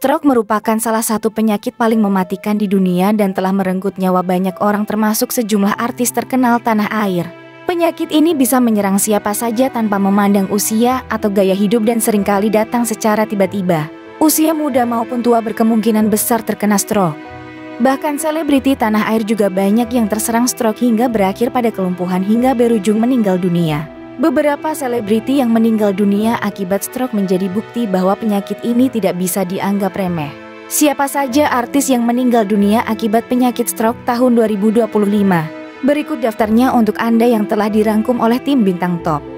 Stroke merupakan salah satu penyakit paling mematikan di dunia dan telah merenggut nyawa banyak orang termasuk sejumlah artis terkenal tanah air. Penyakit ini bisa menyerang siapa saja tanpa memandang usia atau gaya hidup dan seringkali datang secara tiba-tiba. Usia muda maupun tua berkemungkinan besar terkena stroke. Bahkan selebriti tanah air juga banyak yang terserang stroke hingga berakhir pada kelumpuhan hingga berujung meninggal dunia. Beberapa selebriti yang meninggal dunia akibat stroke menjadi bukti bahwa penyakit ini tidak bisa dianggap remeh. Siapa saja artis yang meninggal dunia akibat penyakit stroke tahun 2025? Berikut daftarnya untuk Anda yang telah dirangkum oleh tim Bintang Top.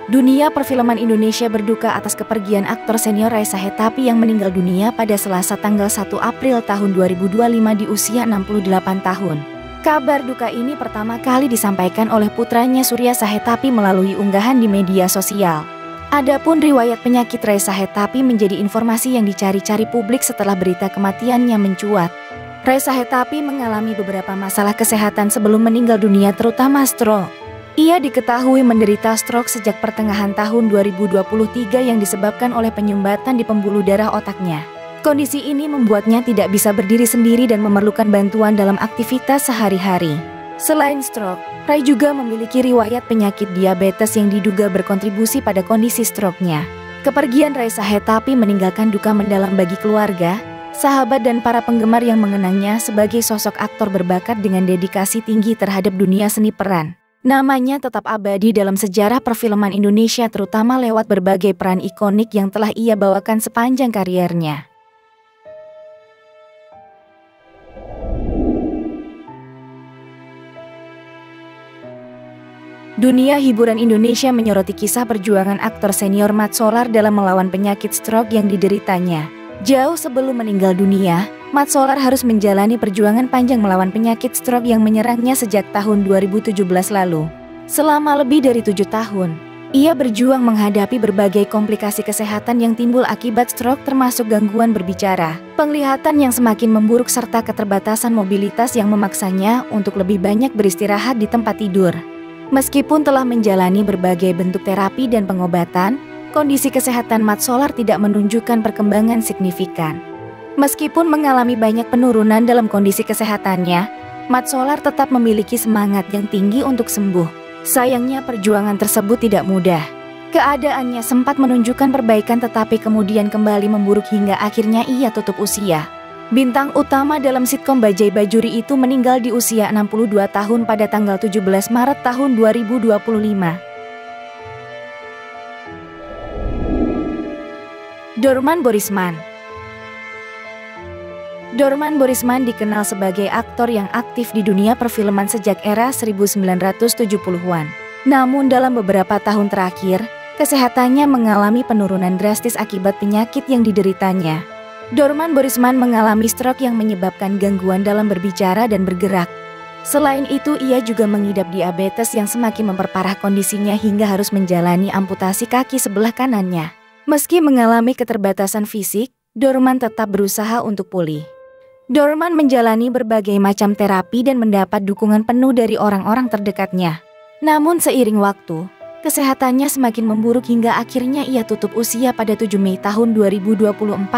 Dunia perfilman Indonesia berduka atas kepergian aktor senior Reza Hetapi yang meninggal dunia pada Selasa tanggal 1 April tahun 2025 di usia 68 tahun. Kabar duka ini pertama kali disampaikan oleh putranya Surya Sahetapi melalui unggahan di media sosial. Adapun riwayat penyakit Reza Hetapi menjadi informasi yang dicari-cari publik setelah berita kematiannya mencuat. Reza Hetapi mengalami beberapa masalah kesehatan sebelum meninggal dunia terutama stroke. Ia diketahui menderita stroke sejak pertengahan tahun 2023 yang disebabkan oleh penyumbatan di pembuluh darah otaknya. Kondisi ini membuatnya tidak bisa berdiri sendiri dan memerlukan bantuan dalam aktivitas sehari-hari. Selain stroke, Ray juga memiliki riwayat penyakit diabetes yang diduga berkontribusi pada kondisi stroke-nya. Kepergian Reza Hetapi meninggalkan duka mendalam bagi keluarga, sahabat dan para penggemar yang mengenangnya sebagai sosok aktor berbakat dengan dedikasi tinggi terhadap dunia seni peran. Namanya tetap abadi dalam sejarah perfilman Indonesia terutama lewat berbagai peran ikonik yang telah ia bawakan sepanjang kariernya. Dunia hiburan Indonesia menyoroti kisah perjuangan aktor senior Mat Solar dalam melawan penyakit stroke yang dideritanya. Jauh sebelum meninggal dunia, Mat Solar harus menjalani perjuangan panjang melawan penyakit stroke yang menyerangnya sejak tahun 2017 lalu. Selama lebih dari 7 tahun, ia berjuang menghadapi berbagai komplikasi kesehatan yang timbul akibat stroke termasuk gangguan berbicara, penglihatan yang semakin memburuk serta keterbatasan mobilitas yang memaksanya untuk lebih banyak beristirahat di tempat tidur. Meskipun telah menjalani berbagai bentuk terapi dan pengobatan, kondisi kesehatan Mat Solar tidak menunjukkan perkembangan signifikan. Meskipun mengalami banyak penurunan dalam kondisi kesehatannya, Mat Solar tetap memiliki semangat yang tinggi untuk sembuh. Sayangnya perjuangan tersebut tidak mudah. Keadaannya sempat menunjukkan perbaikan tetapi kemudian kembali memburuk hingga akhirnya ia tutup usia. Bintang utama dalam sitkom Bajai Bajuri itu meninggal di usia 62 tahun pada tanggal 17 Maret tahun 2025. Dorman Borisman. Dorman Borisman dikenal sebagai aktor yang aktif di dunia perfilman sejak era 1970-an. Namun dalam beberapa tahun terakhir, kesehatannya mengalami penurunan drastis akibat penyakit yang dideritanya. Dorman Borisman mengalami stroke yang menyebabkan gangguan dalam berbicara dan bergerak. Selain itu, ia juga mengidap diabetes yang semakin memperparah kondisinya hingga harus menjalani amputasi kaki sebelah kanannya. Meski mengalami keterbatasan fisik, Dorman tetap berusaha untuk pulih. Dorman menjalani berbagai macam terapi dan mendapat dukungan penuh dari orang-orang terdekatnya. Namun seiring waktu, kesehatannya semakin memburuk hingga akhirnya ia tutup usia pada 7 Mei tahun 2024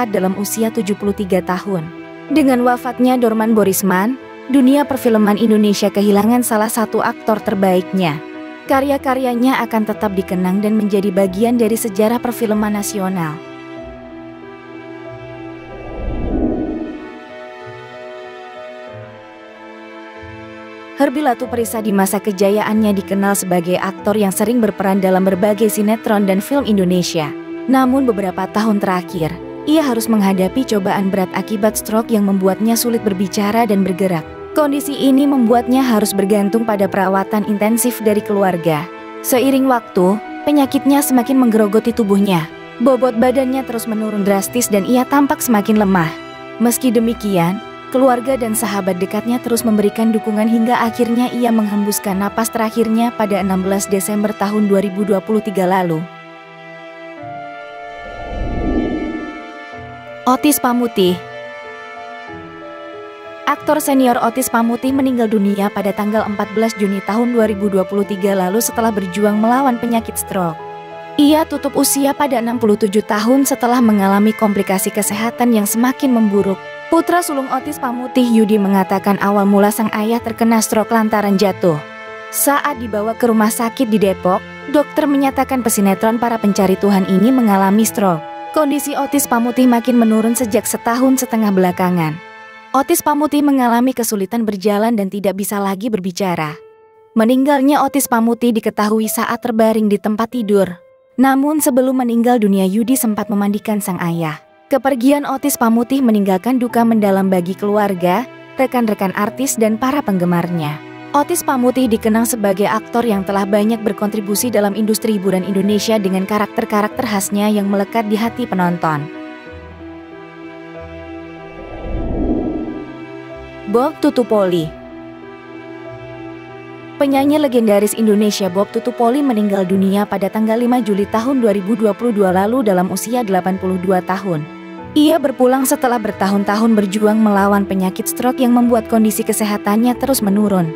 dalam usia 73 tahun. Dengan wafatnya Dorman Borisman, dunia perfilman Indonesia kehilangan salah satu aktor terbaiknya. Karya-karyanya akan tetap dikenang dan menjadi bagian dari sejarah perfilman nasional. Herbie Latuprisa di masa kejayaannya dikenal sebagai aktor yang sering berperan dalam berbagai sinetron dan film Indonesia. Namun beberapa tahun terakhir, ia harus menghadapi cobaan berat akibat stroke yang membuatnya sulit berbicara dan bergerak. Kondisi ini membuatnya harus bergantung pada perawatan intensif dari keluarga. Seiring waktu, penyakitnya semakin menggerogoti tubuhnya. Bobot badannya terus menurun drastis dan ia tampak semakin lemah. Meski demikian, keluarga dan sahabat dekatnya terus memberikan dukungan hingga akhirnya ia menghembuskan napas terakhirnya pada 16 Desember tahun 2023 lalu. Otis Pamutih. Aktor senior Otis Pamutih meninggal dunia pada tanggal 14 Juni tahun 2023 lalu setelah berjuang melawan penyakit stroke. Ia tutup usia pada 67 tahun setelah mengalami komplikasi kesehatan yang semakin memburuk. Putra sulung Otis Pamutih, Yudi, mengatakan awal mula sang ayah terkena stroke lantaran jatuh. Saat dibawa ke rumah sakit di Depok, dokter menyatakan pesinetron Para Pencari Tuhan ini mengalami stroke. Kondisi Otis Pamutih makin menurun sejak setahun setengah belakangan. Otis Pamutih mengalami kesulitan berjalan dan tidak bisa lagi berbicara. Meninggalnya Otis Pamutih diketahui saat terbaring di tempat tidur. Namun sebelum meninggal dunia, Yudi sempat memandikan sang ayah. Kepergian Otis Pamutih meninggalkan duka mendalam bagi keluarga, rekan-rekan artis dan para penggemarnya. Otis Pamutih dikenal sebagai aktor yang telah banyak berkontribusi dalam industri hiburan Indonesia dengan karakter-karakter khasnya yang melekat di hati penonton. Bob Tutupoli. Penyanyi legendaris Indonesia Bob Tutupoli meninggal dunia pada tanggal 5 Juli tahun 2022 lalu dalam usia 82 tahun. Ia berpulang setelah bertahun-tahun berjuang melawan penyakit stroke yang membuat kondisi kesehatannya terus menurun.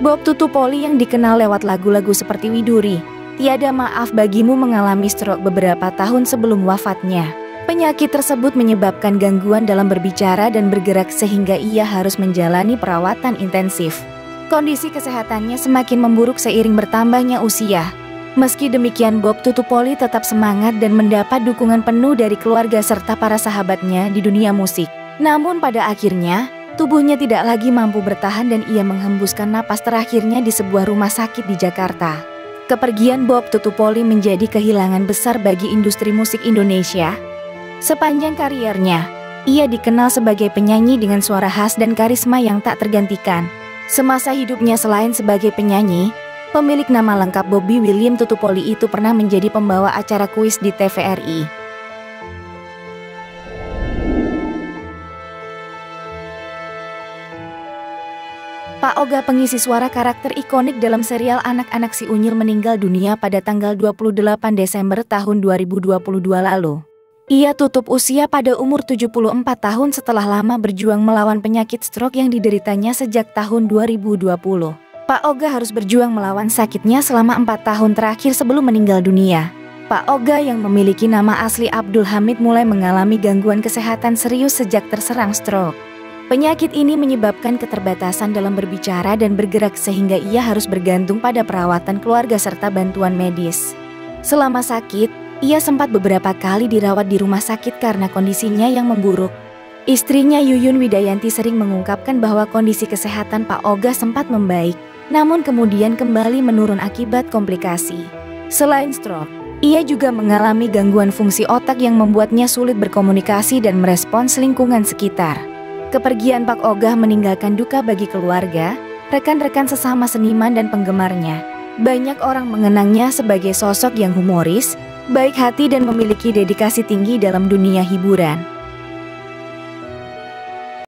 Bob Tutupoli yang dikenal lewat lagu-lagu seperti Widuri, Tiada Maaf Bagimu mengalami stroke beberapa tahun sebelum wafatnya. Penyakit tersebut menyebabkan gangguan dalam berbicara dan bergerak sehingga ia harus menjalani perawatan intensif. Kondisi kesehatannya semakin memburuk seiring bertambahnya usia. Meski demikian, Bob Tutupoli tetap semangat dan mendapat dukungan penuh dari keluarga serta para sahabatnya di dunia musik. Namun pada akhirnya, tubuhnya tidak lagi mampu bertahan dan ia menghembuskan napas terakhirnya di sebuah rumah sakit di Jakarta. Kepergian Bob Tutupoli menjadi kehilangan besar bagi industri musik Indonesia. Sepanjang kariernya, ia dikenal sebagai penyanyi dengan suara khas dan karisma yang tak tergantikan. Semasa hidupnya selain sebagai penyanyi, pemilik nama lengkap Bobby William Tutupoli itu pernah menjadi pembawa acara kuis di TVRI. Pak Oga, pengisi suara karakter ikonik dalam serial anak-anak Si Unyil, meninggal dunia pada tanggal 28 Desember tahun 2022 lalu. Ia tutup usia pada umur 74 tahun setelah lama berjuang melawan penyakit stroke yang dideritanya sejak tahun 2020. Pak Oga harus berjuang melawan sakitnya selama 4 tahun terakhir sebelum meninggal dunia. Pak Oga yang memiliki nama asli Abdul Hamid mulai mengalami gangguan kesehatan serius sejak terserang stroke. Penyakit ini menyebabkan keterbatasan dalam berbicara dan bergerak sehingga ia harus bergantung pada perawatan keluarga serta bantuan medis. Selama sakit, ia sempat beberapa kali dirawat di rumah sakit karena kondisinya yang memburuk. Istrinya Yuyun Widayanti sering mengungkapkan bahwa kondisi kesehatan Pak Oga sempat membaik, namun kemudian kembali menurun akibat komplikasi. Selain stroke, ia juga mengalami gangguan fungsi otak yang membuatnya sulit berkomunikasi dan merespons lingkungan sekitar. Kepergian Pak Oga meninggalkan duka bagi keluarga, rekan-rekan sesama seniman dan penggemarnya. Banyak orang mengenangnya sebagai sosok yang humoris, baik hati dan memiliki dedikasi tinggi dalam dunia hiburan.